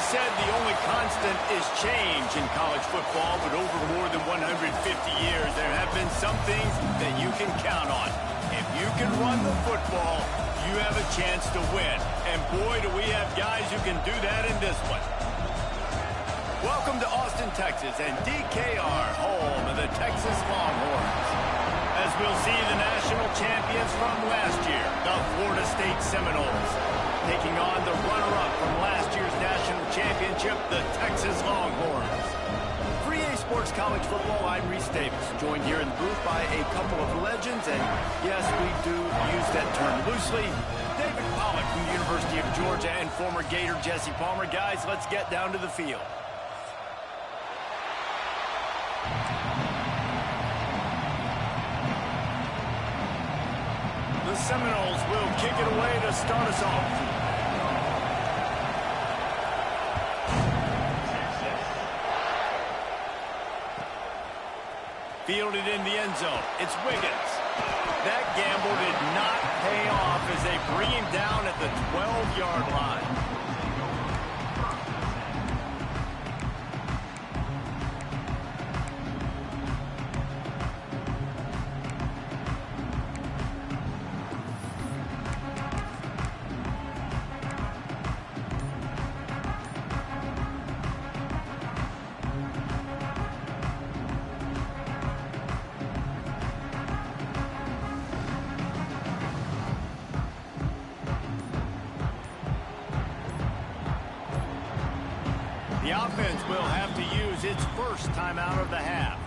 is said the only constant is change in college football, but over more than 150 years, there have been some things that you can count on. If you can run the football, you have a chance to win. And boy, do we have guys who can do that in this one. Welcome to Austin, Texas, and DKR, home of the Texas Longhorns. As we'll see the national champions from last year, the Florida State Seminoles, taking on the runner-up from last year's national championship, the Texas Longhorns. For EA Sports College Football, I'm Reese Davis, joined here in the booth by a couple of legends, and yes, we do use that term loosely. David Pollack from the University of Georgia and former Gator Jesse Palmer. Guys, let's get down to the field. The Seminoles will kick it away to start us off. Fielded in the end zone. It's Wiggins. That gamble did not pay off as they bring him down at the 12-yard line. The offense will have to use its first timeout of the half.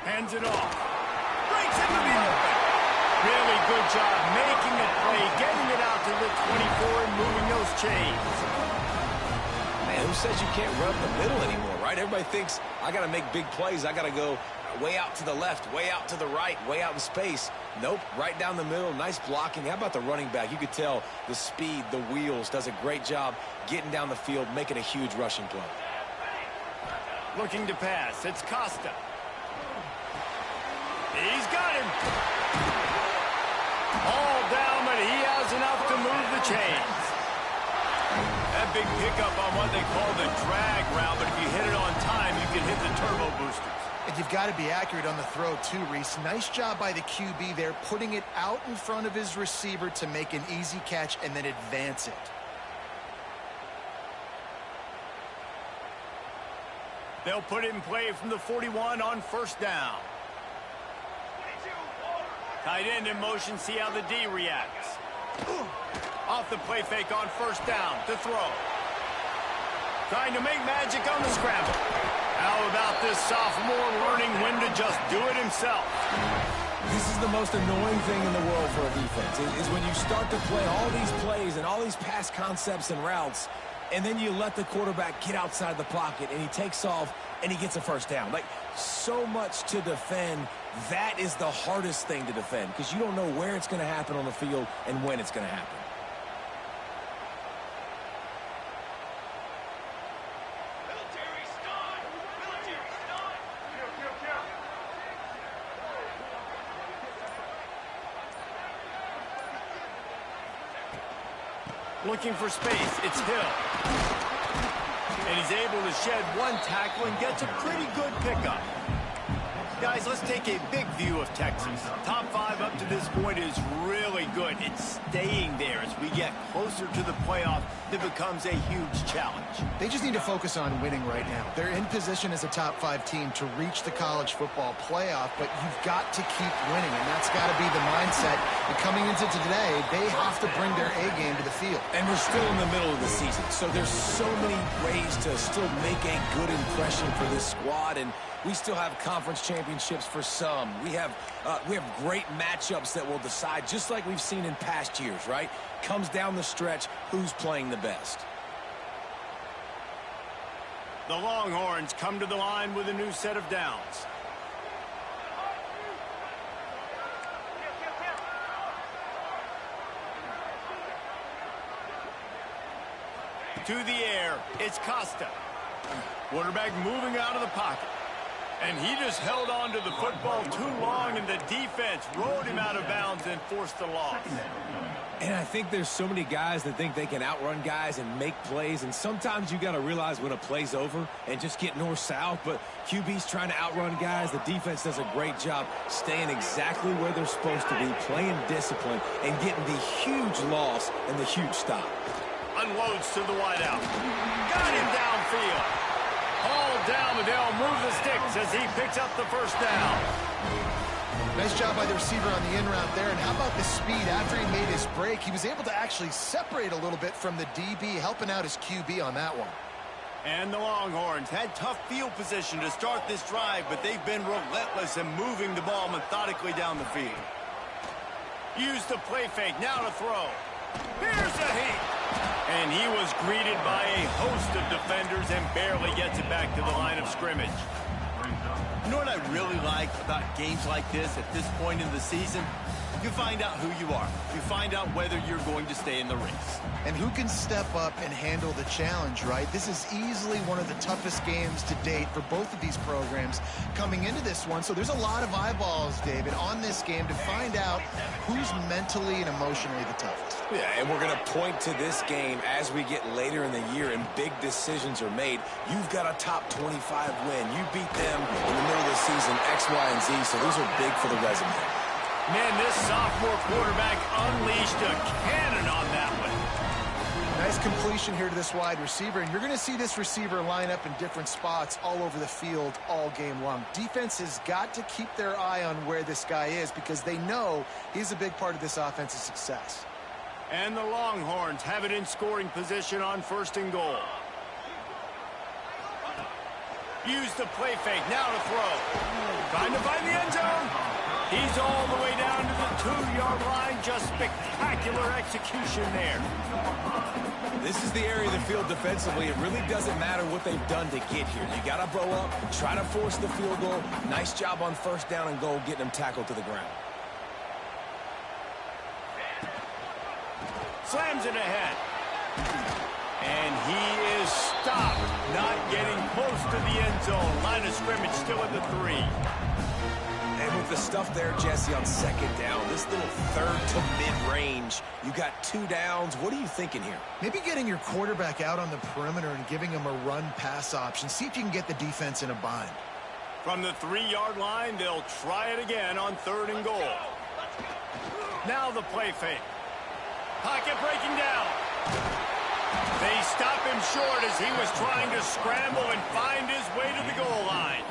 Hands it off. Breaks into the open. Really good job making a play, getting it out to the 24 and moving those chains. Man, who says you can't run the middle anymore, right? Everybody thinks, I got to make big plays. I got to go way out to the left, way out to the right, way out in space. Nope, right down the middle. Nice blocking. How about the running back? You could tell the speed, the wheels, does a great job getting down the field, making a huge rushing play. Looking to pass. It's Costa. He's got him. All down, but he has enough to move the chains. That big pickup on what they call the drag route, but if you hit it on time, you can hit the turbo boosters. And you've got to be accurate on the throw too, Reese. Nice job by the QB there, putting it out in front of his receiver to make an easy catch and then advance it. They'll put it in play from the 41 on first down. Tight end in motion, see how the D reacts. Off the play fake on first down to throw. Trying to make magic on the scramble. How about this sophomore learning when to just do it himself? This is the most annoying thing in the world for a defense, is when you start to play all these plays and all these pass concepts and routes, and then you let the quarterback get outside the pocket, and he takes off, and he gets a first down. Like, so much to defend. That is the hardest thing to defend, because you don't know where it's going to happen on the field and when it's going to happen. Looking for space, it's Hill. And he's able to shed one tackle and gets a pretty good pickup. Guys, let's take a big view of Texas. Top 5 up to this point is really good. It's staying there as we get closer to the playoff. It becomes a huge challenge. They just need to focus on winning right now. They're in position as a top 5 team to reach the college football playoff, but you've got to keep winning, and that's got to be the mindset. And coming into today, they have to bring their A game to the field. And we're still in the middle of the season, so there's so many ways to still make a good impression for this squad, and we still have conference championships for some. We have great matchups that will decide, just like we've seen in past years, right? Comes down the stretch, who's playing the best. The Longhorns come to the line with a new set of downs. To the air, it's Costa. Quarterback moving out of the pocket. And he just held on to the football too long, and the defense rolled him out of bounds and forced the loss. And I think there's so many guys that think they can outrun guys and make plays, and sometimes you got to realize when a play's over and just get north-south, but QB's trying to outrun guys. The defense does a great job staying exactly where they're supposed to be, playing discipline, and getting the huge loss and the huge stop. Unloads to the wideout. Got him downfield. Hauled down, but they'll move the sticks as he picks up the first down. Nice job by the receiver on the in route there. And how about the speed? After he made his break, he was able to actually separate a little bit from the DB, helping out his QB on that one. And the Longhorns had tough field position to start this drive, but they've been relentless in moving the ball methodically down the field. Use the play fake, now to throw. Here's a heat. And he was greeted by a host of defenders and barely gets it back to the line of scrimmage. You know what I really like about games like this at this point in the season? You find out who you are. You find out whether you're going to stay in the race. And who can step up and handle the challenge, right? This is easily one of the toughest games to date for both of these programs coming into this one. So there's a lot of eyeballs, David, on this game to find out who's mentally and emotionally the toughest. Yeah, and we're going to point to this game as we get later in the year and big decisions are made. You've got a top 25 win. You beat them in the middle of the season, X, Y, and Z, so those are big for the resume. Man, this sophomore quarterback unleashed a cannon on that one. Nice completion here to this wide receiver, and you're going to see this receiver line up in different spots all over the field all game long. Defense has got to keep their eye on where this guy is because they know he's a big part of this offense's success. And the Longhorns have it in scoring position on 1st and goal. Use the play fake, now to throw. Trying to find the end zone. He's all the way down to the 2-yard line. Just spectacular execution there. This is the area of the field defensively. It really doesn't matter what they've done to get here. You got to blow up, try to force the field goal. Nice job on 1st down and goal, getting them tackled to the ground. Slams it ahead. And he is stopped, not getting close to the end zone. Line of scrimmage still at the 3. And with the stuff there, Jesse, on 2nd down, this little 3rd to mid-range, you got 2 downs. What are you thinking here? Maybe getting your quarterback out on the perimeter and giving him a run-pass option. See if you can get the defense in a bind. From the 3-yard line, they'll try it again on 3rd and goal. Now the play fake. Pocket breaking down. They stop him short as he was trying to scramble and find his way to the goal line.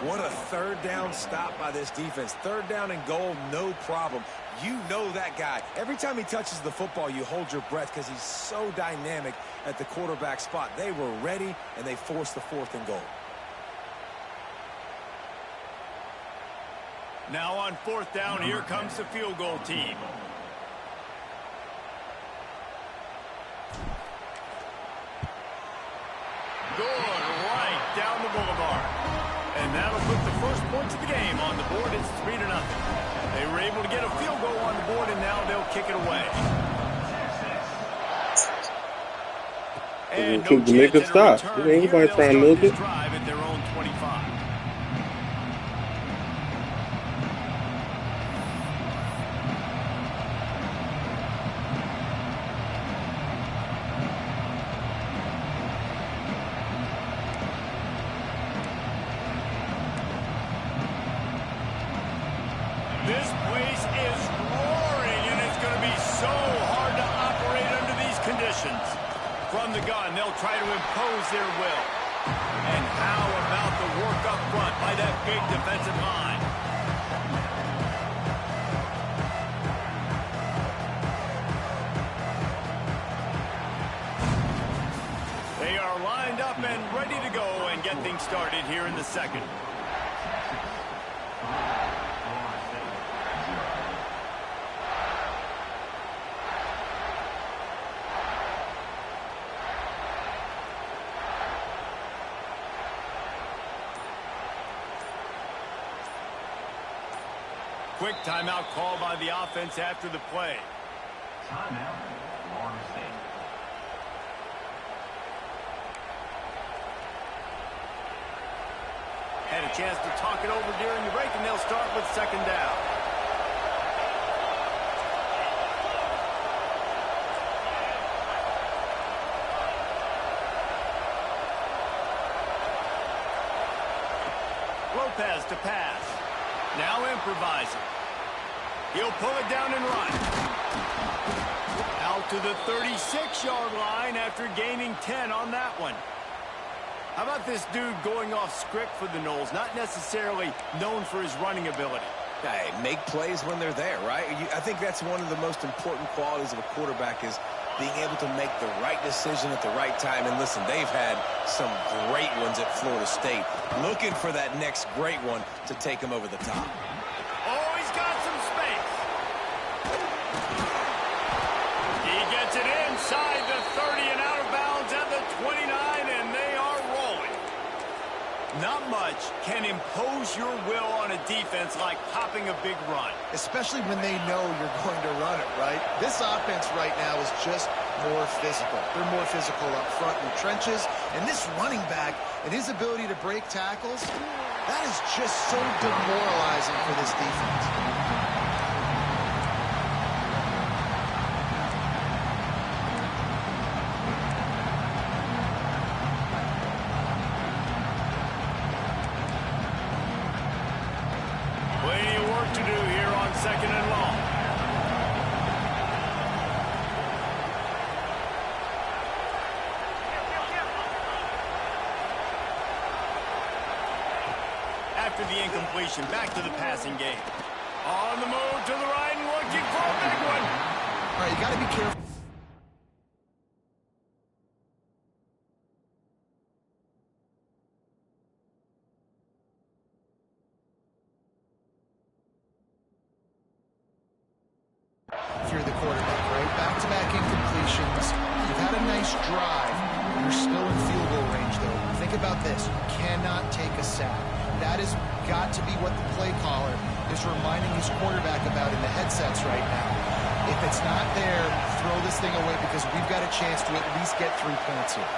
What a 3rd down stop by this defense. 3rd down and goal, no problem. You know that guy. Every time he touches the football, you hold your breath because he's so dynamic at the quarterback spot. They were ready, and they forced the 4th and goal. Now on 4th down, here comes the field goal team. Good, right down the boulevard. And that'll put the first points of the game on the board. It's 3-0. They were able to get a field goal on the board, and now they'll kick it away. And no to make a stop. Anybody trying to milk it? Drive at their own 25. This place is roaring, and it's going to be so hard to operate under these conditions. From the gun, they'll try to impose their will. And how about the work up front by that big defensive line? They are lined up and ready to go and get things started here in the 2nd. Quick timeout call by the offense after the play. Had a chance to talk it over during the break, and they'll start with second down. Lopez to pass. Now improvising. He'll pull it down and run. Out to the 36-yard line after gaining 10 on that one. How about this dude going off script for the Noles? Not necessarily known for his running ability. Hey, make plays when they're there, right? I think that's one of the most important qualities of a quarterback is being able to make the right decision at the right time. And listen, they've had some great ones at Florida State. Looking for that next great one to take him over the top. Oh, he's got some space. He gets it inside the 30 and out of bounds at the 29, and they are rolling. Not much can impose your will on a defense like popping a big run. Especially when they know you're going to run it, right? This offense right now is just more physical. They're more physical up front in the trenches. And this running back and his ability to break tackles, that is just so demoralizing for this defense. Second and long. After the incompletion, back to the passing game. On the move to the right and looking for a big one. All right, you got to be careful. If you're the quarterback, right? Back-to-back incompletions. You've had a nice drive. You're still in field goal range, though. Think about this. You cannot take a sack. That has got to be what the play caller is reminding his quarterback about in the headsets right now. If it's not there, throw this thing away because we've got a chance to at least get 3 points here.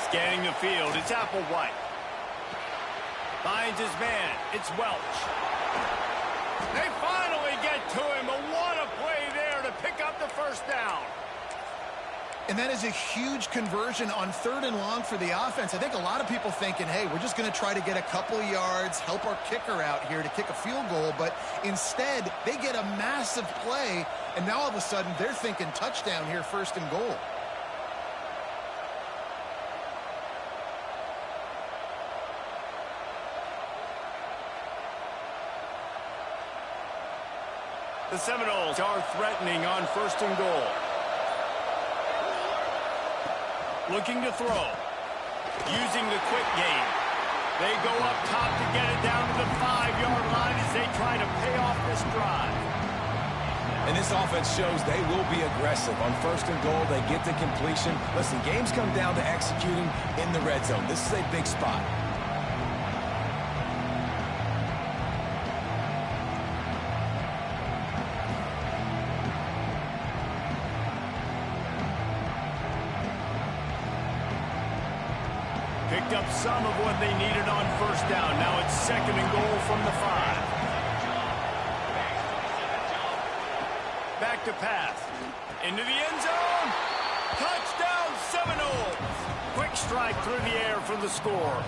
Scanning the field, it's Applewhite. Finds his man, it's Welch. They finally get to him, but what a play there to pick up the first down. And that is a huge conversion on 3rd and long for the offense. I think a lot of people thinking, hey, we're just going to try to get a couple of yards, help our kicker out here to kick a field goal. But instead, they get a massive play, and now all of a sudden they're thinking touchdown here, 1st and goal. The Seminoles are threatening on 1st and goal. Looking to throw. Using the quick game. They go up top to get it down to the 5-yard line as they try to pay off this drive. And this offense shows they will be aggressive. On 1st and goal, they get the completion. Listen, games come down to executing in the red zone. This is a big spot. Picked up some of what they needed on 1st down. Now it's 2nd and goal from the 5. Back to pass. Into the end zone. Touchdown Seminoles. Quick strike through the air for the score.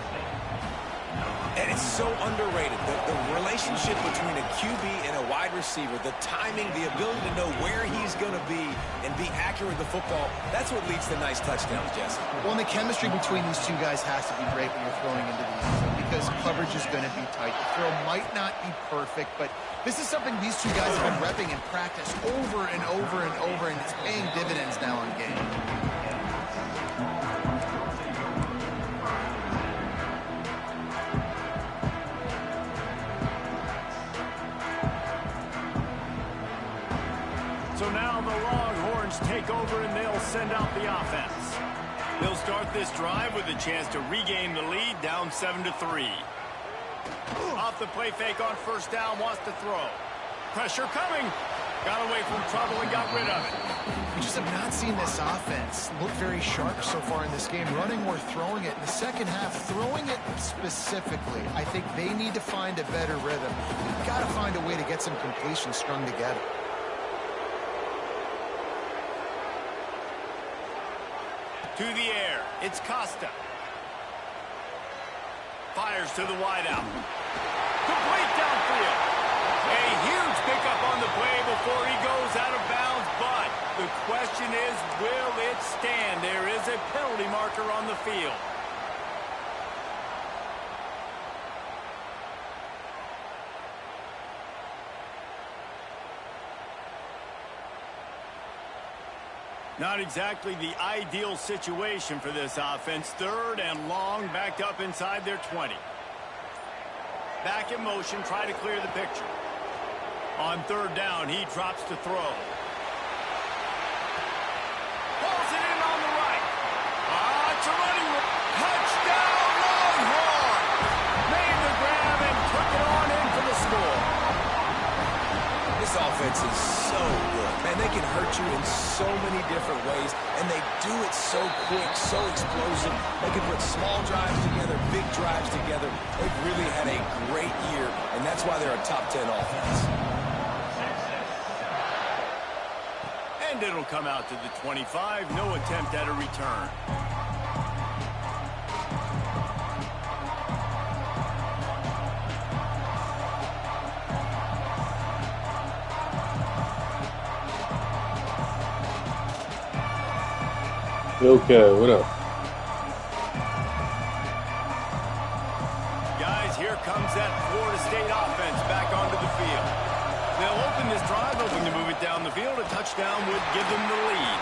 And it's so underrated. The relationship between a QB and a wide receiver, the timing, the ability to know where he's going to be and be accurate with the football, that's what leads to nice touchdowns, Jesse. Well, and the chemistry between these two guys has to be great when you're throwing into the end zone because coverage is going to be tight. The throw might not be perfect, but this is something these two guys have been repping in practice over and over and over, and it's paying dividends now on game. So now the Longhorns take over and they'll send out the offense. They'll start this drive with a chance to regain the lead down 7-3. Off the play fake on first down, wants to throw. Pressure coming. Got away from trouble and got rid of it. We just have not seen this offense look very sharp so far in this game, running or throwing it. In the second half, throwing it specifically, I think they need to find a better rhythm. We've got to find a way to get some completions strung together. To the air, it's Costa. Fires to the wideout. Complete downfield. A huge pickup on the play before he goes out of bounds, but the question is, will it stand? There is a penalty marker on the field. Not exactly the ideal situation for this offense. Third and long, backed up inside their 20. Back in motion, try to clear the picture. On third down, he drops to throw. Pulls it in on the right. It's a running touchdown, Longhorn! Made the grab and took it on in for the score. This offense is so good. Man, they can hurt you in so many different ways, and they do it so quick, so explosive. They can put small drives together, big drives together. They've really had a great year, and that's why they're a top 10 offense. And it'll come out to the 25. No attempt at a return. Okay, what up? Guys, here comes that Florida State offense back onto the field. They'll open this drive, hoping to move it down the field. A touchdown would give them the lead.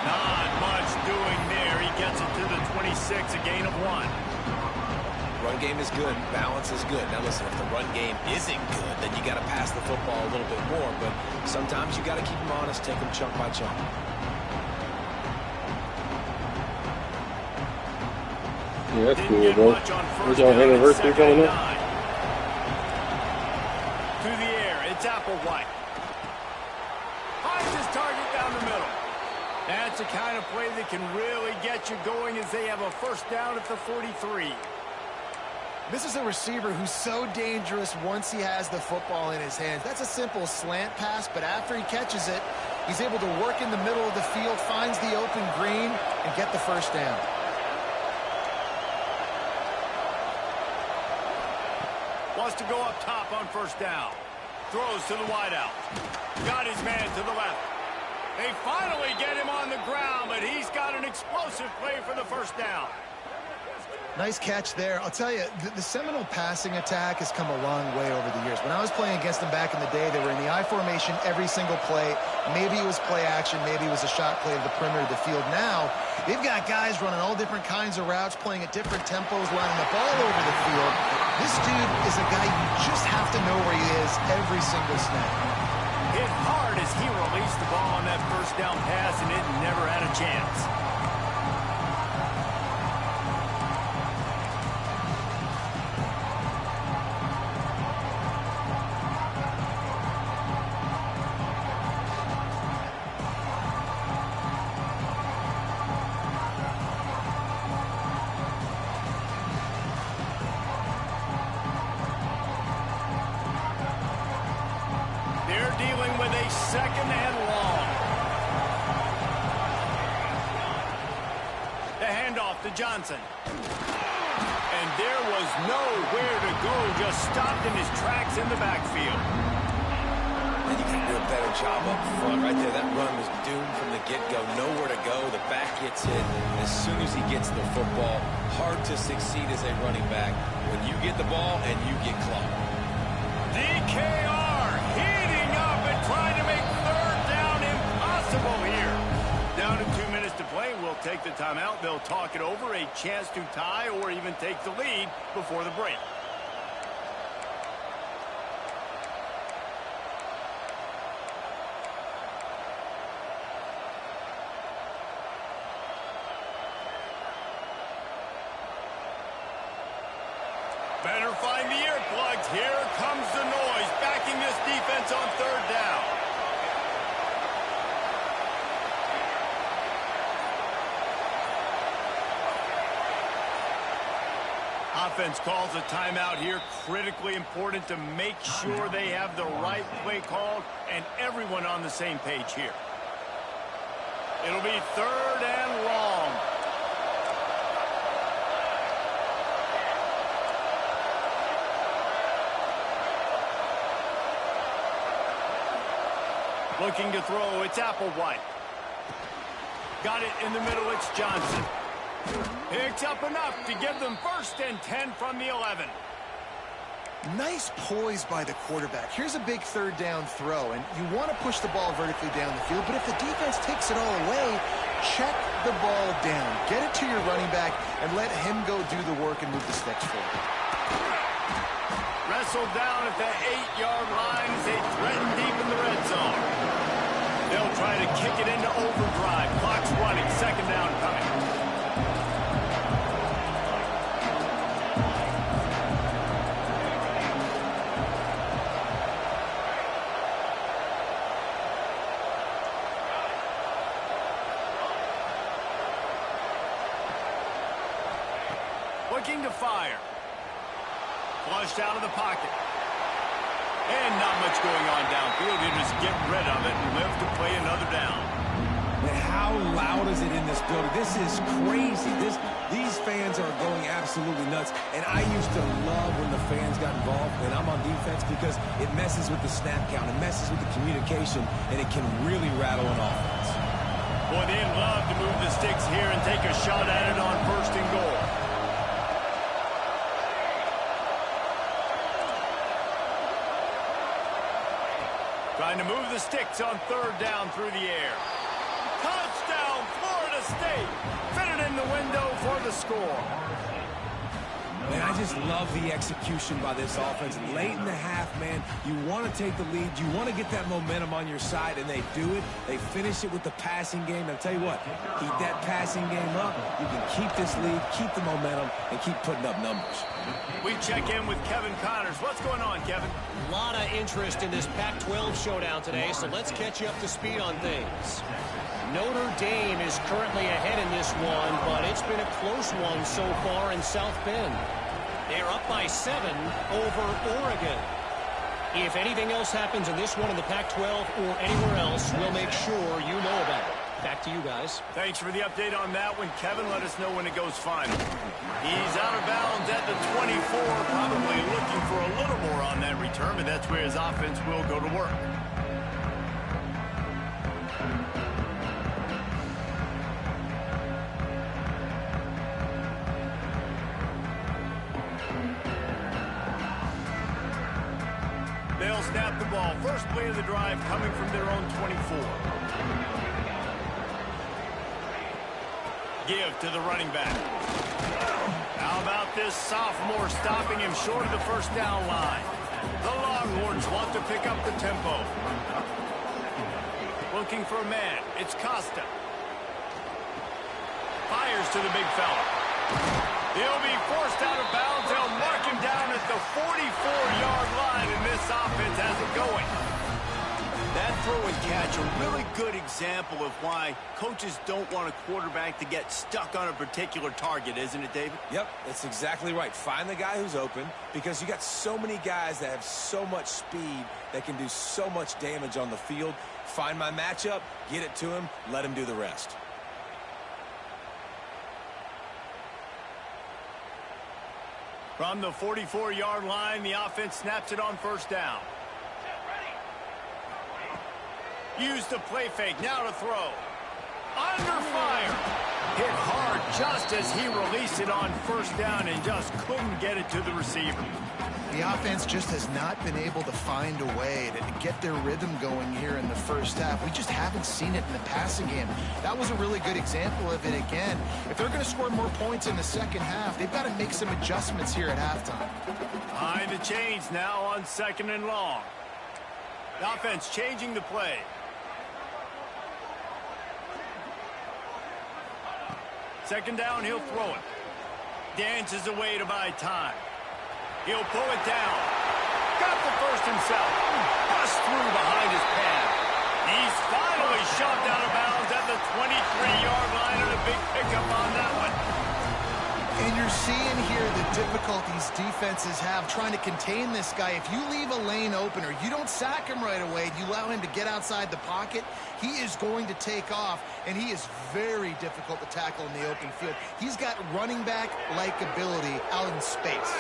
Not much doing there. He gets it to the 26, a gain of 1. Run game is good. Balance is good. Now listen, if the run game isn't good, then you got to pass the football a little bit more. But sometimes you got to keep them honest, take them chunk by chunk. Yeah, that's cool, bro. What's your anniversary coming up? To the air, it's Applewhite. Finds his target down the middle. That's the kind of play that can really get you going as they have a first down at the 43. This is a receiver who's so dangerous once he has the football in his hands. That's a simple slant pass, but after he catches it, he's able to work in the middle of the field, finds the open green, and get the first down. Wants to go up top on first down. Throws to the wideout. Got his man to the left. They finally get him on the ground, but he's got an explosive play for the first down. Nice catch there. I'll tell you, the Seminole passing attack has come a long way over the years. When I was playing against them back in the day, they were in the I formation every single play. Maybe it was play action. Maybe it was a shot play to the perimeter of the field. Now, they've got guys running all different kinds of routes, playing at different tempos, lining up all over the field. This dude is a guy you just have to know where he is every single snap. Hit hard as he released the ball on that first down pass, and it never had a chance. Dealing with a second and long. The handoff to Johnson. And there was nowhere to go, just stopped in his tracks in the backfield. And you can do a better job up front. Right there, that run was doomed from the get-go. Nowhere to go. The back gets hit. As soon as he gets the football, hard to succeed as a running back when you get the ball and you get clocked. DKR heating up and trying to make third down impossible here. Down to 2 minutes to play. We'll take the timeout. They'll talk it over. A chance to tie or even take the lead before the break. Better find the airplane. Here comes the noise, backing this defense on third down. Offense calls a timeout here. Critically important to make sure they have the right play called and everyone on the same page here. It'll be third and long. Looking to throw, it's Applewhite. Got it in the middle, it's Johnson. Picks up enough to give them 1st and 10 from the 11. Nice poise by the quarterback. Here's a big third down throw, and you want to push the ball vertically down the field, but if the defense takes it all away, check the ball down. Get it to your running back and let him go do the work and move the sticks forward. Wrestled down at the 8-yard line as they threaten deep in the red zone. They'll try to kick it into overdrive. Clock's running, 2nd down coming. Looking to fire. Flushed out of the pocket. And not much going on downfield. He'll just get rid of it and live to play another down. And how loud is it in this building? This is crazy. These fans are going absolutely nuts. And I used to love when the fans got involved when I'm on defense because it messes with the snap count. It messes with the communication, and it can really rattle an offense. Boy, they'd love to move the sticks here and take a shot at it on 1st and goal. Trying to move the sticks on 3rd down through the air. Touchdown, Florida State. Fitted in the window for the score. Man, I just love the execution by this offense. Late in the half, man, you want to take the lead. You want to get that momentum on your side, and they do it. They finish it with the passing game. And I'll tell you what, keep that passing game up. You can keep this lead, keep the momentum, and keep putting up numbers. We check in with Kevin Connors. What's going on, Kevin? A lot of interest in this Pac-12 showdown today, so let's catch you up to speed on things. Notre Dame is currently ahead in this one, but it's been a close one so far in South Bend. They're up by 7 over Oregon. If anything else happens in this one in the Pac-12 or anywhere else, we'll make sure you know about it. Back to you guys. Thanks for the update on that one, Kevin. Let us know when it goes final. He's out of bounds at the 24, probably looking for a little more on that return, but that's where his offense will go to work. They'll snap the ball. First play of the drive coming from their own 24. Give to the running back. How about this sophomore stopping him short of the 1st down line? The Longhorns want to pick up the tempo. Looking for a man. It's Costa. Fires to the big fella. He'll be forced out of bounds. They'll mark him down at the 44-yard line, and this offense has it going. That throw and catch, a really good example of why coaches don't want a quarterback to get stuck on a particular target, isn't it, David? Yep, that's exactly right. Find the guy who's open because you got so many guys that have so much speed that can do so much damage on the field. Find my matchup, get it to him, let him do the rest. From the 44-yard line, the offense snaps it on 1st down. Use the play fake, now to throw. Under fire. Hit hard just as he released it on 1st down and just couldn't get it to the receiver. The offense just has not been able to find a way to get their rhythm going here in the 1st half. We just haven't seen it in the passing game. That was a really good example of it again. If they're going to score more points in the 2nd half, they've got to make some adjustments here at halftime. Behind the chains now on 2nd and long. The offense changing the play. Second down, he'll throw it. Dances away to buy time. He'll pull it down. got the first himself. Bust through behind his pad. He's finally shoved out of bounds at the 23-yard line, and a big pickup on that one. And you're seeing here the difficulties defenses have trying to contain this guy. If you leave a lane open or you don't sack him right away, you allow him to get outside the pocket, he is going to take off, and he is very difficult to tackle in the open field. He's got running back-like ability out in space.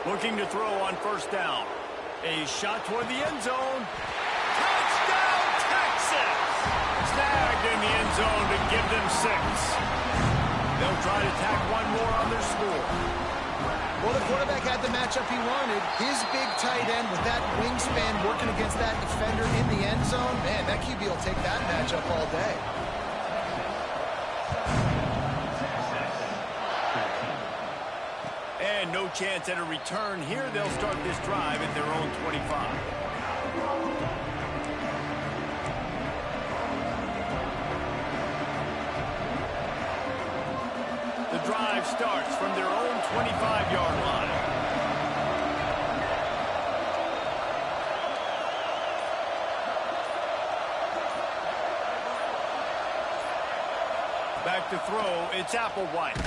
Looking to throw on first down. A shot toward the end zone. Touchdown, Texas! Snagged in the end zone to give them 6. They'll try to tack one more on their score. Well, the quarterback had the matchup he wanted. His big tight end with that wingspan working against that defender in the end zone. Man, that QB will take that matchup all day. And no chance at a return here. They'll start this drive at their own 25. The drive starts from their own 25-yard line. Back to throw, it's Applewhite.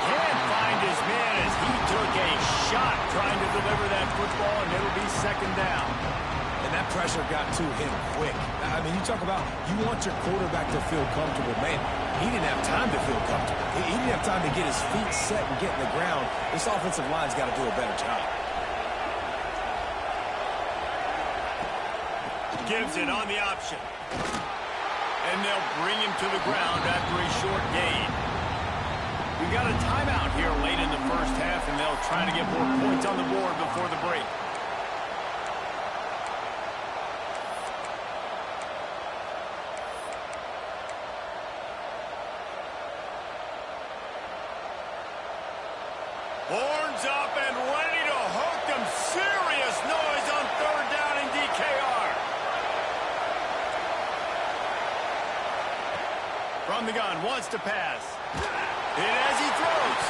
Can't find his man as he took a shot trying to deliver that football, and it'll be second down. And that pressure got to him quick. I mean, you talk about you want your quarterback to feel comfortable. Man, he didn't have time to feel comfortable. He didn't have time to get his feet set and get in the ground. This offensive line's got to do a better job. Gives it on the option. And they'll bring him to the ground after a short gain. We've got a timeout here late in the first half, and they'll try to get more points on the board before the break. Horns up and ready to hook them. Serious noise on third down in DKR. From the gun, wants to pass. And as he throws.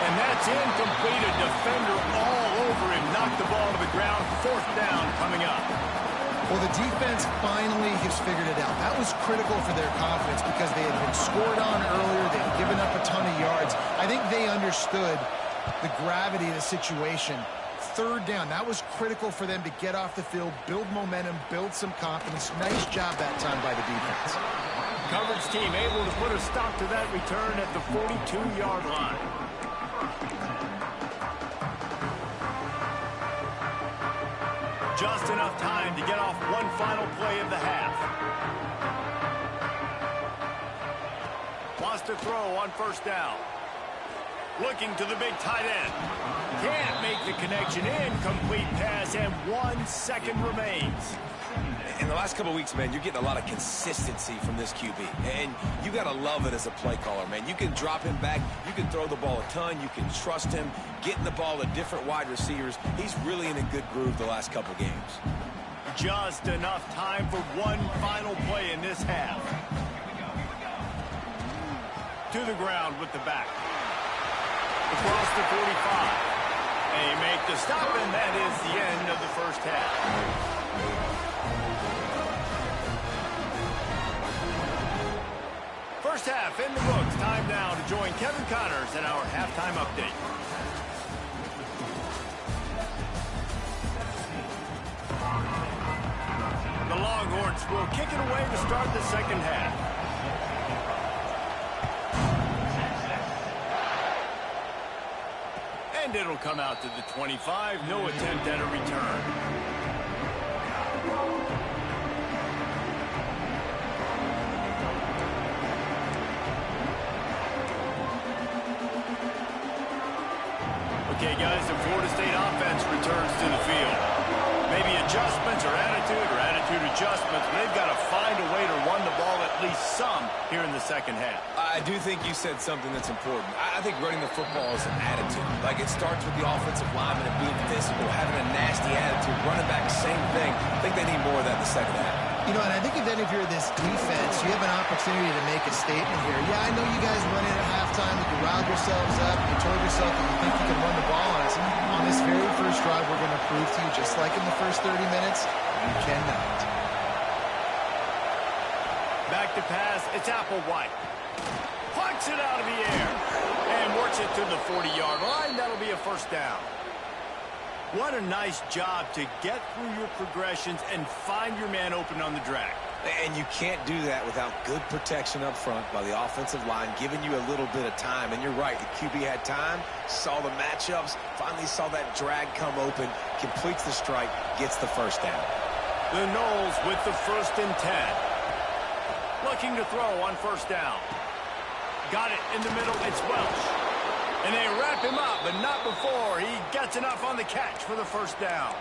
And that's incomplete. A defender all over him. Knocked the ball to the ground. Fourth down coming up. Well, the defense finally has figured it out. That was critical for their confidence because they had been scored on earlier. They had given up a ton of yards. I think they understood the gravity of the situation. Third down, that was critical for them to get off the field, build momentum, build some confidence. Nice job that time by the defense. Coverage team able to put a stop to that return at the 42-yard line. Just enough time to get off one final play of the half. Wants to throw on first down. Looking to the big tight end. Can't make the connection. Incomplete pass, and 1 second remains. In the last couple of weeks, man, you're getting a lot of consistency from this QB. And you got to love it as a play caller, man. You can drop him back. You can throw the ball a ton. You can trust him, getting the ball to different wide receivers. He's really in a good groove the last couple of games. Just enough time for one final play in this half. To the ground with the back. Across the 45. They make the stop, and that is the end of the first half. First half in the books. Time now to join Kevin Connors in our halftime update. The Longhorns will kick it away to start the second half. And it'll come out to the 25. No attempt at a return. Okay, guys, the Florida State offense returns to the field. Maybe adjustments or attitude adjustments, but they've got to find a way to run the ball at least some here in the second half. I do think you said something that's important. I think running the football is an attitude. Like, it starts with the offensive lineman and being physical, having a nasty attitude. Running back, same thing. I think they need more of that in the second half. You know, and I think then if you're this defense, you have an opportunity to make a statement here. Yeah, I know you guys went in at halftime, you riled yourselves up, you told yourself that you think you can run the ball on us. On this very first drive, we're going to prove to you, just like in the first 30 minutes, you cannot. Back to pass, it's Applewhite. Punts it out of the air and works it to the 40-yard line. That'll be a first down. What a nice job to get through your progressions and find your man open on the drag. And you can't do that without good protection up front by the offensive line, giving you a little bit of time. And you're right, the QB had time, saw the matchups, finally saw that drag come open, completes the strike, gets the first down. The Noles with the 1st and 10. Looking to throw on first down. Got it in the middle, it's Welch. And they wrap him up, but not before he gets enough on the catch for the first down.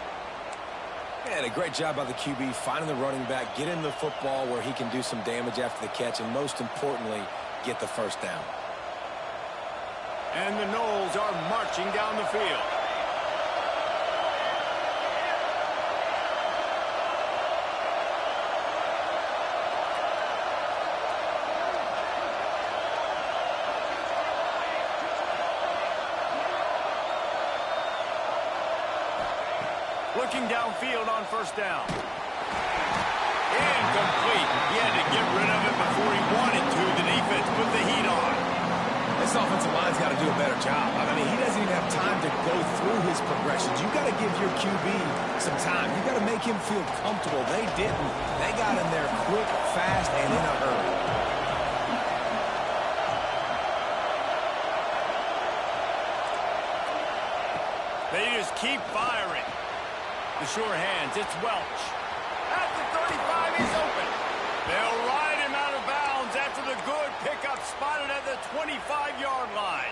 And a great job by the QB finding the running back, get him the football where he can do some damage after the catch, and most importantly, get the first down. And the Noles are marching down the field. Looking downfield on first down. Incomplete. He had to get rid of it before he wanted to. The defense put the heat on. This offensive line's got to do a better job. I mean, he doesn't even have time to go through his progressions. You've got to give your QB some time. You've got to make him feel comfortable. They didn't. They got him there quick, fast, and in a hurry. They just keep firing. The sure hands, it's Welch. At the 35, he's open. They'll ride him out of bounds after the good pickup spotted at the 25-yard line.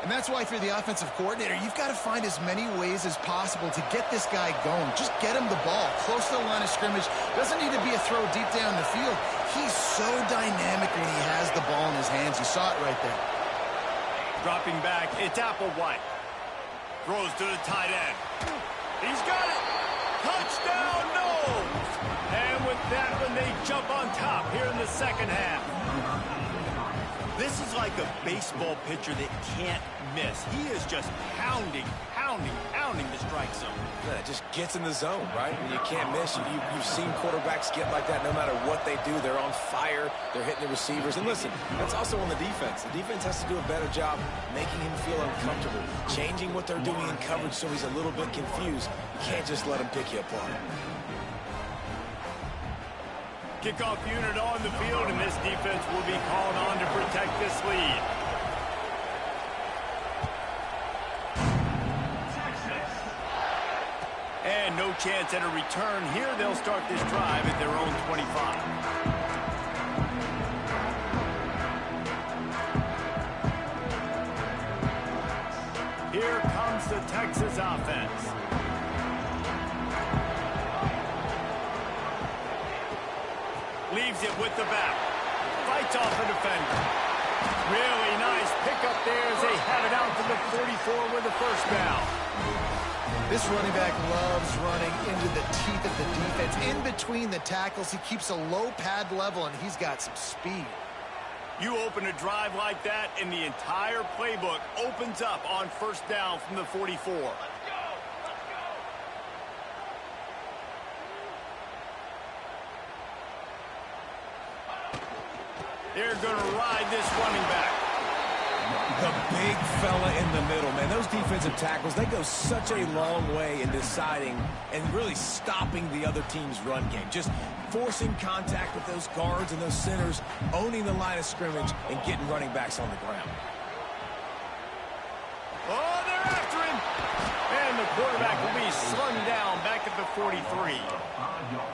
And that's why if you're the offensive coordinator, you've got to find as many ways as possible to get this guy going. Just get him the ball close to the line of scrimmage. Doesn't need to be a throw deep down the field. He's so dynamic when he has the ball in his hands. You saw it right there. Dropping back, it's Applewhite. Throws to the tight end. He's got it. Touchdown, Noles. And with that one, they jump on top here in the second half. This is like a baseball pitcher that can't miss. He is just pounding the strike zone. Yeah, it just gets in the zone, right? And you can't miss. You've seen quarterbacks get like that no matter what they do. They're on fire. They're hitting the receivers. And listen, that's also on the defense. The defense has to do a better job making him feel uncomfortable, changing what they're doing in coverage so he's a little bit confused. You can't just let him pick you apart. Kickoff unit on the field, and this defense will be called on to protect this lead. And no chance at a return here. They'll start this drive at their own 25. Here comes the Texas offense. Leaves it with the back. Fights off a defender. Really nice pickup there as they have it out to the 44 with the first down. This running back loves running into the teeth of the defense. In between the tackles, he keeps a low pad level, and he's got some speed. You open a drive like that, and the entire playbook opens up on first down from the 44. They're going to ride this running back. The big fella in the middle, man. Those defensive tackles, they go such a long way in deciding and really stopping the other team's run game. Just forcing contact with those guards and those centers, owning the line of scrimmage, and getting running backs on the ground. Oh, they're after him. And the quarterback will be slung down back at the 43.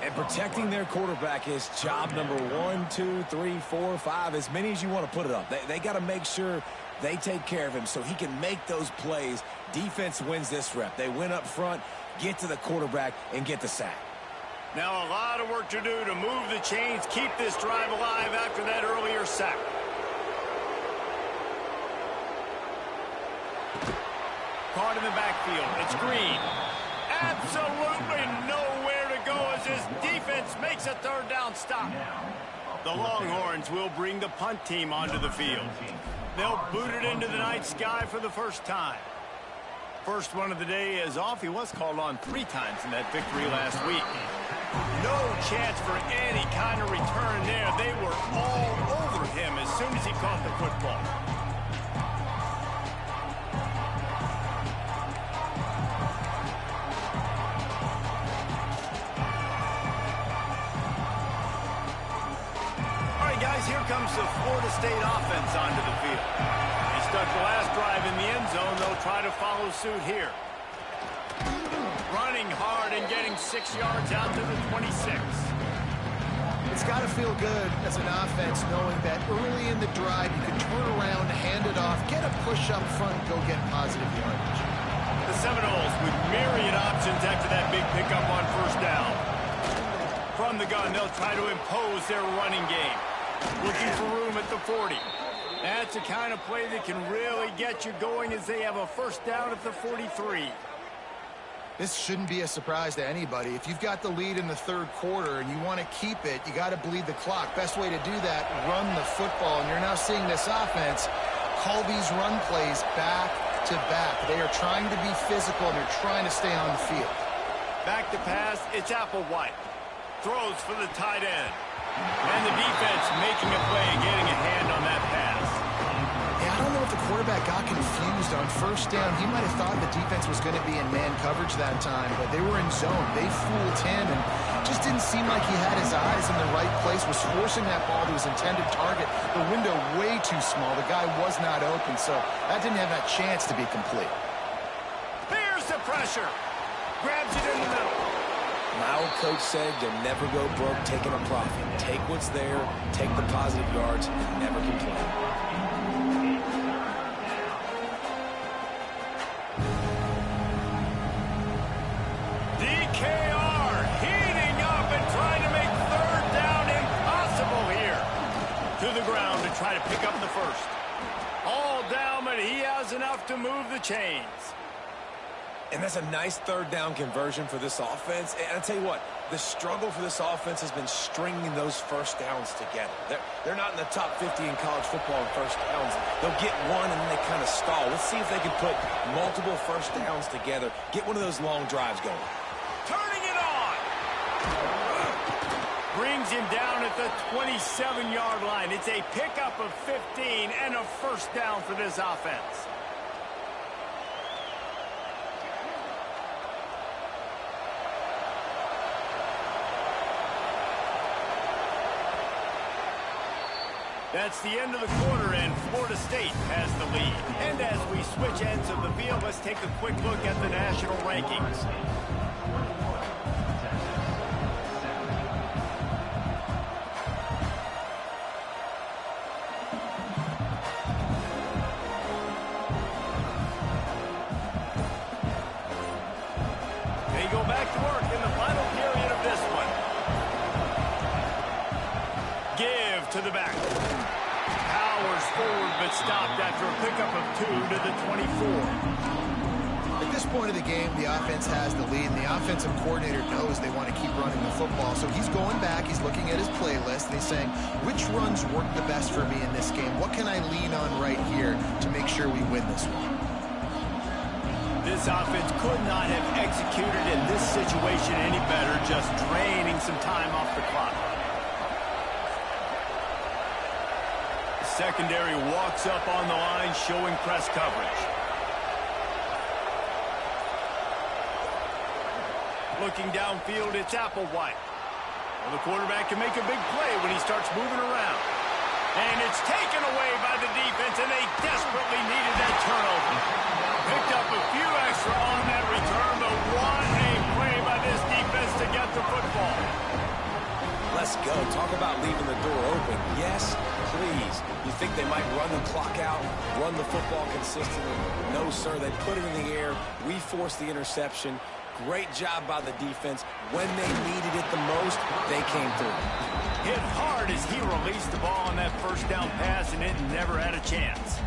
And protecting their quarterback is job number 1, 2, 3, 4, 5, as many as you want to put it up. They got to make sure they take care of him so he can make those plays. Defense wins this rep. They win up front, get to the quarterback, and get the sack. Now a lot of work to do to move the chains, keep this drive alive after that earlier sack. Caught in the backfield. It's Green. Absolutely nowhere to go as his defense makes a third down stop. The Longhorns will bring the punt team onto the field. They'll boot it into the night sky for the first time. First one of the day is off. He was called on 3 times in that victory last week. No chance for any kind of return there. They were all over him as soon as he caught the football. All right, guys, here comes the Florida State offense onto the field. They stuck the last drive in the end zone. They'll try to follow suit here. Running hard and getting 6 yards out to the 26. It's got to feel good as an offense knowing that early in the drive you can turn around, hand it off, get a push up front, and go get positive yardage. The Seminoles with myriad options after that big pickup on first down. From the gun, they'll try to impose their running game. Looking for room at the 40. That's the kind of play that can really get you going as they have a first down at the 43. This shouldn't be a surprise to anybody. If you've got the lead in the third quarter and you want to keep it, you got to bleed the clock. Best way to do that, run the football. And you're now seeing this offense call these run plays back to back. They are trying to be physical, and they're trying to stay on the field. Back to pass, it's Applewhite. Throws for the tight end. And the defense making a play, getting a hand on that pass. Yeah, I don't know if the quarterback got confused on first down. He might have thought the defense was going to be in man coverage that time, but they were in zone. They fooled him, and just didn't seem like he had his eyes in the right place, was forcing that ball to his intended target. The window way too small. The guy was not open, so that didn't have that chance to be complete. Here's the pressure. Grabs it in the middle. My old coach said you'll never go broke taking a profit. Take what's there, take the positive yards, and never complain. DKR heating up and trying to make third down impossible here. To the ground to try to pick up the first. All down, but he has enough to move the chains. And that's a nice third down conversion for this offense. And I'll tell you what, the struggle for this offense has been stringing those first downs together. They're not in the top 50 in college football in first downs. They'll get one and then they kind of stall. Let's see if they can put multiple first downs together, get one of those long drives going. Turning it on. Brings him down at the 27-yard line. It's a pickup of 15 and a first down for this offense. That's the end of the quarter, and Florida State has the lead. And as we switch ends of the field, let's take a quick look at the national rankings. They go back to work in the final period of this one. Give to the back. Powers forward, but stopped after a pickup of 2 to the 24. At this point of the game, the offense has the lead, and the offensive coordinator knows they want to keep running the football. So he's going back, he's looking at his playlist, and he's saying, which runs work the best for me in this game? What can I lean on right here to make sure we win this one? This offense could not have executed in this situation any better, just draining some time off the clock. Secondary walks up on the line, showing press coverage. Looking downfield, it's Applewhite. Well, the quarterback can make a big play when he starts moving around. And it's taken away by the defense, and they desperately needed that turnover. Picked up a few extra on that return, but what a play by this defense to get the football. Let's go. Talk about leaving the door open. Yes, please. You think they might run the clock out, run the football consistently? No, sir. They put it in the air. We forced the interception. Great job by the defense. When they needed it the most, they came through. Hit hard as he released the ball on that first down pass, and it never had a chance.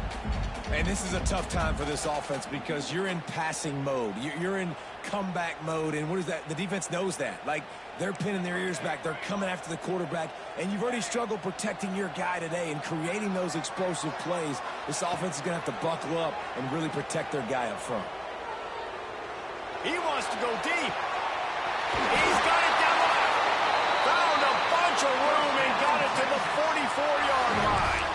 And this is a tough time for this offense because you're in passing mode. You're in comeback mode, and what is that? The defense knows that. Like, they're pinning their ears back. They're coming after the quarterback, and you've already struggled protecting your guy today and creating those explosive plays. This offense is going to have to buckle up and really protect their guy up front. He wants to go deep. He's got it down the left. Found a bunch of room and got it to the 44-yard line.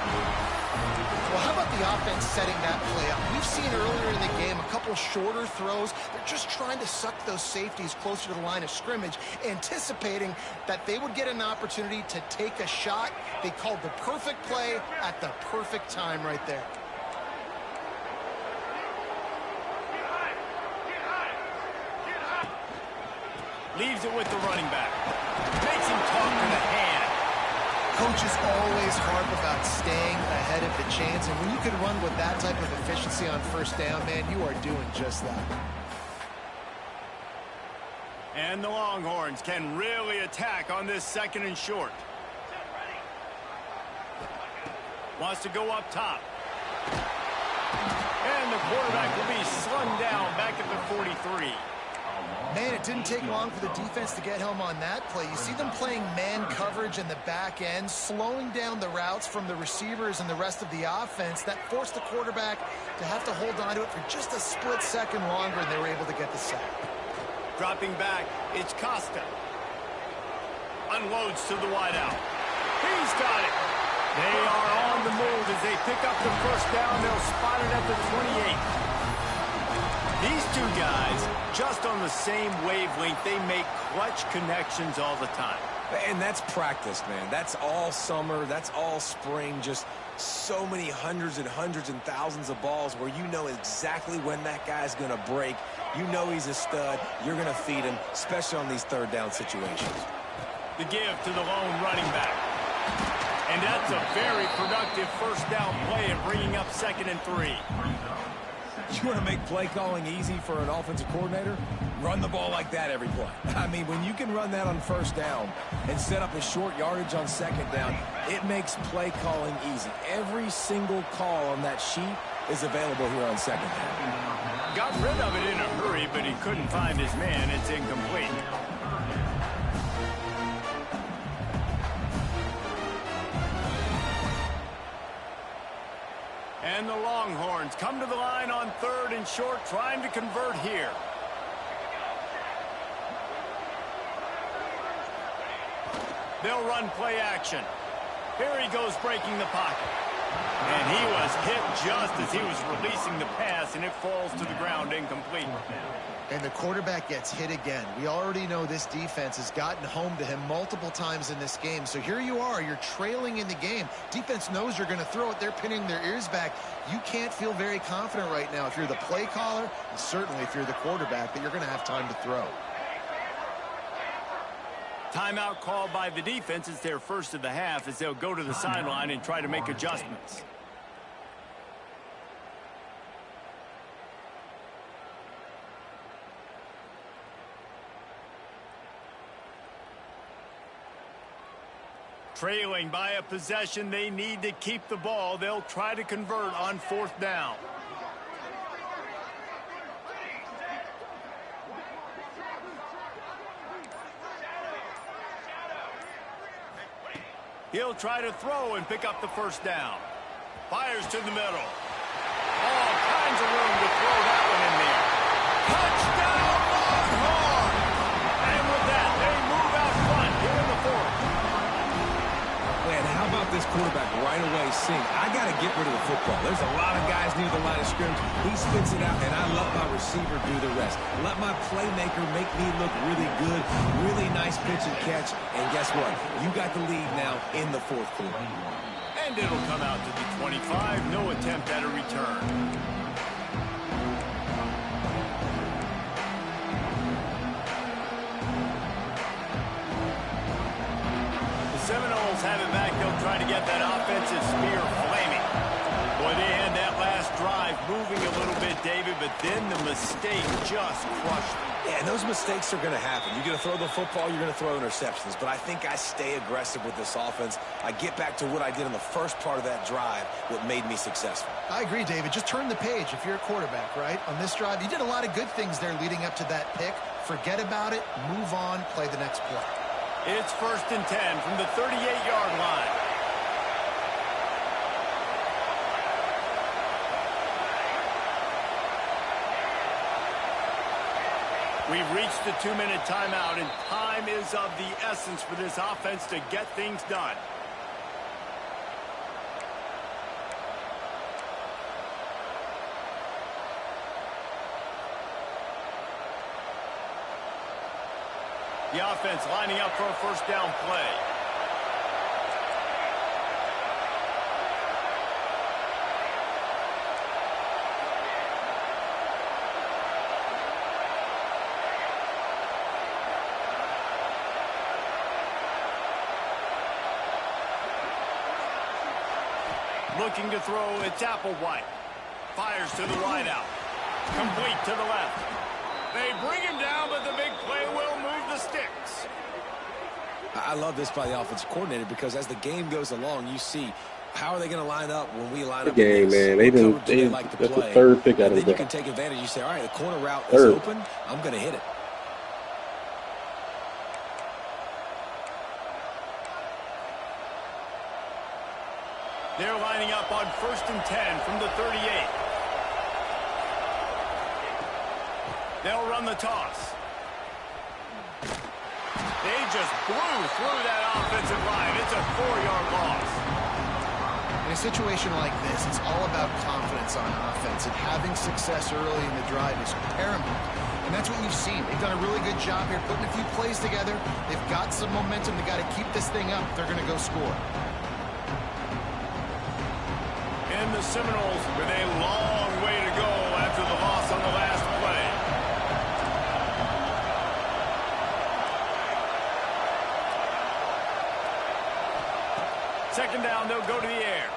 Well, how about the offense setting that play up? We've seen earlier in the game a couple shorter throws. They're just trying to suck those safeties closer to the line of scrimmage, anticipating that they would get an opportunity to take a shot. They called the perfect play at the perfect time right there. Leaves it with the running back. Makes him talk to the hand. Coaches always harp about staying ahead of the chains, and when you can run with that type of efficiency on first down, man, you are doing just that. And the Longhorns can really attack on this 2nd and short. Wants to go up top. And the quarterback will be slung down back at the 43. Man, it didn't take long for the defense to get home on that play. You see them playing man coverage in the back end, slowing down the routes from the receivers and the rest of the offense. That forced the quarterback to have to hold on to it for just a split second longer, and they were able to get the sack. Dropping back, it's Costa. Unloads to the wideout. He's got it. They are on the move as they pick up the first down. They'll spot it at the 28. These two guys, just on the same wavelength, they make clutch connections all the time. And that's practice, man. That's all summer. That's all spring. Just so many hundreds and thousands of balls where you know exactly when that guy's going to break. You know he's a stud. You're going to feed him, especially on these third down situations. The give to the lone running back. And that's a very productive first down play and bringing up 2nd and 3. You want to make play calling easy for an offensive coordinator? Run the ball like that every play. I mean, when you can run that on first down and set up a short yardage on 2nd down, it makes play calling easy. Every single call on that sheet is available here on 2nd down. Got rid of it in a hurry, but he couldn't find his man. It's incomplete. And the Longhorns come to the line on 3rd and short, trying to convert here. They'll run play action. Here he goes breaking the pocket. And he was hit just as he was releasing the pass, and it falls to the ground incomplete. And the quarterback gets hit again. We already know this defense has gotten home to him multiple times in this game. So here you are, you're trailing in the game. Defense knows you're going to throw it. They're pinning their ears back. You can't feel very confident right now if you're the play caller, and certainly if you're the quarterback, that you're going to have time to throw. Timeout called by the defense. It's their first of the half as they'll go to the sideline and try to make adjustments. Trailing by a possession, they need to keep the ball. They'll try to convert on 4th down. He'll try to throw and pick up the first down. Fires to the middle. All kinds of room to throw that one in there. Touchdown, Longhorns! And with that, they move out front here in the 4th. Man, how about this quarterback right away saying, I got to get rid of the football. There's a lot of guys near the line of scrimmage. He spits it out, and I let my receiver do the rest. Let my playmaker make me look really good, really nice pitch and catch. And guess what? You got the lead now in the 4th quarter. And it'll come out to the 25. No attempt at a return. Seminoles have it back. They'll try to get that offensive spear flaming. Boy, they had that last drive moving a little bit David, but then the mistake just crushed him. Yeah, and those mistakes are going to happen. You're going to throw the football, you're going to throw interceptions. But I think I stay aggressive with this offense. I get back to what I did in the first part of that drive, what made me successful. I agree, David. Just turn the page if you're a quarterback, right? On this drive, you did a lot of good things there leading up to that pick. Forget about it, move on, play the next play. It's 1st and 10 from the 38-yard line. We've reached the 2-minute timeout, and time is of the essence for this offense to get things done. The offense lining up for a first down play. Looking to throw, it's Applewhite. Fires to the wide out. Complete to the left. They bring him down, but the big play will move the sticks. I love this by the offensive coordinator because as the game goes along, you see how are they going to line up when we line up. Game, man. They like to play. That's the third pick out of the Then you can take advantage. You say, all right, the corner route is open. I'm going to hit it. They're lining up on 1st and 10 from the 38. They'll run the toss. They just blew through that offensive line. It's a 4-yard loss. In a situation like this, it's all about confidence on offense, and having success early in the drive is paramount. And that's what you've seen. They've done a really good job here putting a few plays together. They've got some momentum. They've got to keep this thing up. They're going to go score. And the Seminoles with a long way to go after the loss on the last play. Second down, they'll go to the air.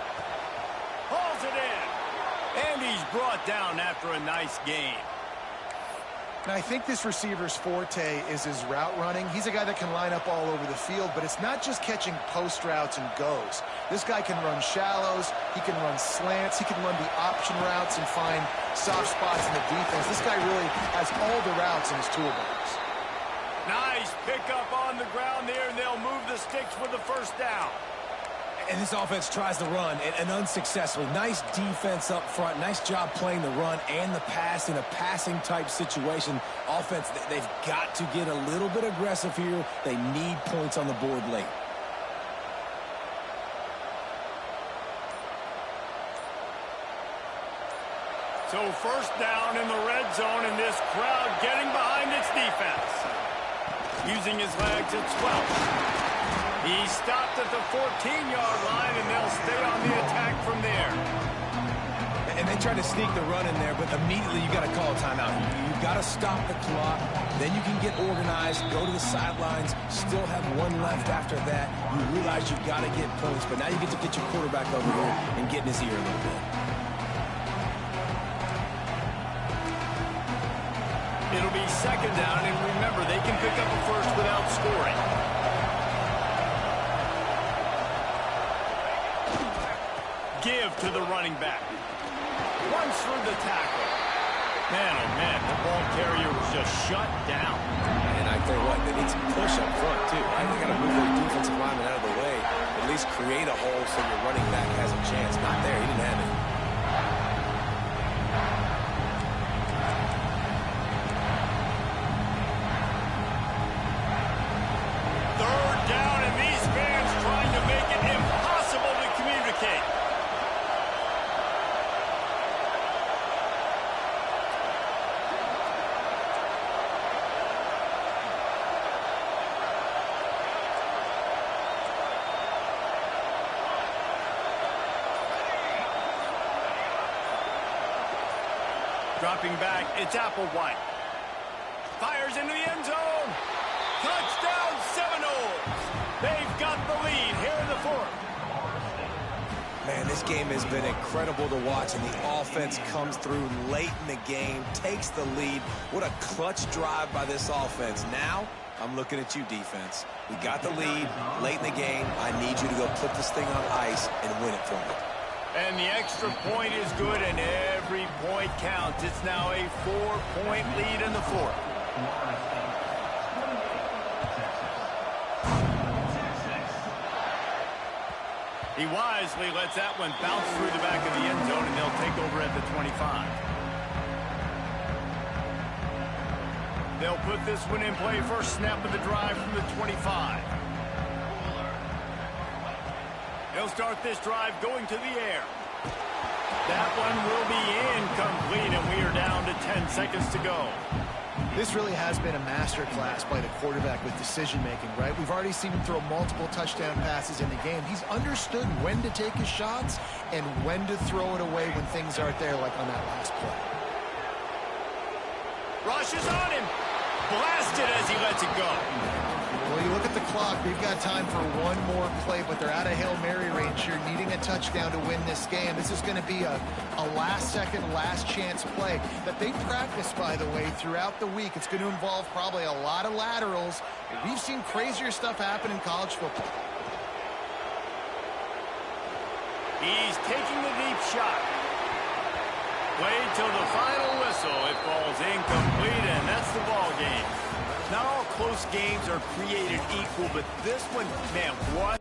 Hauls it in. And he's brought down after a nice gain. Now, I think this receiver's forte is his route running. He's a guy that can line up all over the field, but it's not just catching post routes and goes. This guy can run shallows, he can run slants, he can run the option routes and find soft spots in the defense. This guy really has all the routes in his toolbox. Nice pickup on the ground there, and they'll move the sticks for the first down. And this offense tries to run, and unsuccessfully. Nice defense up front. Nice job playing the run and the pass in a passing-type situation. Offense, they've got to get a little bit aggressive here. They need points on the board late. So first down in the red zone, and this crowd getting behind its defense. Using his legs, it's Welch. He stopped at the 14-yard line, and they'll stay on the attack from there. And they try to sneak the run in there, but immediately you got to call a timeout. You've got to stop the clock. Then you can get organized, go to the sidelines, still have one left after that. You realize you've got to get points, but now you get to get your quarterback over here and get in his ear a little bit. It'll be second down, and remember, they can pick up a first without scoring. Give to the running back. Runs through the tackle. Man, oh man, the ball carrier was just shut down. And I tell you what, they need some push up front, too. Right? They got to move their defensive lineman out of the way. At least create a hole so your running back has a chance. Not there. He didn't have it. Third down, and these fans trying to make it impossible to communicate. Dropping back, it's Applewhite. Fires into the end zone. Touchdown, Seminoles. They've got the lead here in the fourth. Man, this game has been incredible to watch, and the offense comes through late in the game, takes the lead. What a clutch drive by this offense. Now, I'm looking at you, defense. We got the lead late in the game. I need you to go put this thing on ice and win it for me. And the extra point is good, and every point counts. It's now a 4-point lead in the fourth. He wisely lets that one bounce through the back of the end zone, and they'll take over at the 25. They'll put this one in play. First snap of the drive from the 25. He'll start this drive going to the air. That one will be incomplete, and we are down to 10 seconds to go. This really has been a masterclass by the quarterback with decision-making, right? We've already seen him throw multiple touchdown passes in the game. He's understood when to take his shots and when to throw it away when things aren't there, like on that last play. Rush is on him. Blasted as he lets it go. Well, you look at the clock. They've got time for one more play, but they're out of Hail Mary range here, needing a touchdown to win this game. This is going to be a last-second, last-chance play that they practice, by the way, throughout the week. It's going to involve probably a lot of laterals. We've seen crazier stuff happen in college football. He's taking the deep shot. Played till the final whistle. It falls incomplete, and that's the ball game. Not all close games are created equal, but this one, man, what